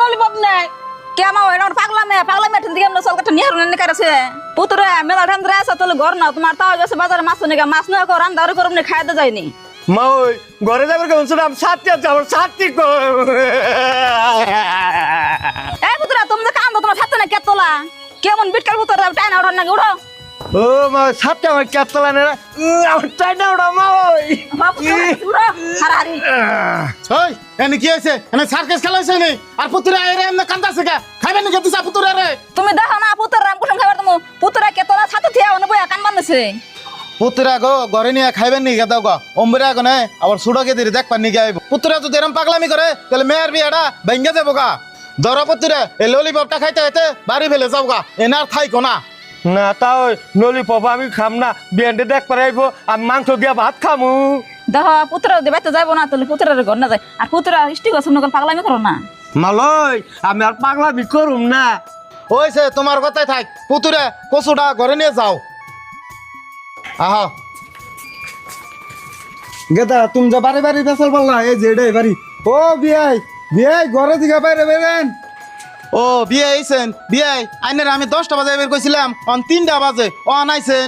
lollipop নাই কে মা ওই পাগলা মে দিকে চল কাটা নিহার নে কাছে পুত্র মেলা ধান রে আছে তোলে ঘর না তোমার তাও গেছে বাজারে মাছ নিগা মাছ না কর রান্দার করব নে খাইতে যায়নি মা ওই ঘরে যাবার কেমন শুনলাম সাথে যাবো সাথে এই পুত্র তুমি যে কাম তোমার সাথে না কে তোলা কেমন বিটকাল পুত্র টাইনা ওঠার নাকি উঠো ও মা সাথে আমার কেতলা না আমার টাইনা ওটা মা ওই উঠো হারারি ওই এনে কি হইছে এনে সার্কাস খেলা হইছে নি আর পুতুরা এরে এমনে কান্দাছে কা খাইবেন নি গেতিস পুতুরা রে তুমি দেখো না পুত্র রাম কুসুম খাবার তুমি পুত্র কে তোলা সাথে থিয়া অনে বয়া কান বানছে পুতুরা গো ঘরে নিয়ে খাইবেন নি গেদাও গো অম্বরা গনে আবার সুড়কে দিরি দেখ পানি গাইব পুতুরা যদি এরম পাগলামি করে তাহলে মেয়ের বিয়াটা ভেঙ্গে যাবো গা ধরো পুতুরা এই ললিপপটা খাইতে খাইতে বাড়ি ফেলে যাও গা এনার থাইকো না না তাও ললিপপ আমি খাম না বিয়ানটা দেখ পারাইবো আমি মাংস দিয়া ভাত খামু দেখো পুত্র দেবাইতে যাইবো না তাহলে পুত্রের ঘর না যায় আর পুত্র হিস্ট্রি করছো নকল পাগলামি করো না মালয় আমি আর পাগলামি করুম না ওইছে তোমার কথাই থাক পুতুরা কচুটা ঘরে নিয়ে যাও আহা গেদা তুমি যা বাড়ি বাড়ি ফেসাল বললা এই যে এটাই বাড়ি ও বিয়াই বিয়াই ঘরে দিকে বাইরে বেরেন ও বিয়ে আইছেন বিয়ে আইনের আমি 10টা বাজে বের কইছিলাম অন 3টা বাজে ও আনাইছেন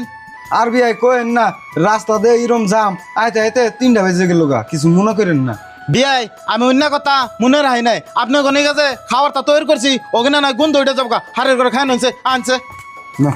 আর বিয়াই কোয়েন না রাস্তা দিয়ে এরম জাম আইতে আইতে 3টা বেজে গেল গা কিছু মনে করেন না বিয়াই আমি অন্য কথা মনে রাখি নাই আপনি গনে গেছে খাবারটা তৈরি করছি ওখানে না গুণ দইটা যাবো হারের করে খাই আনছে না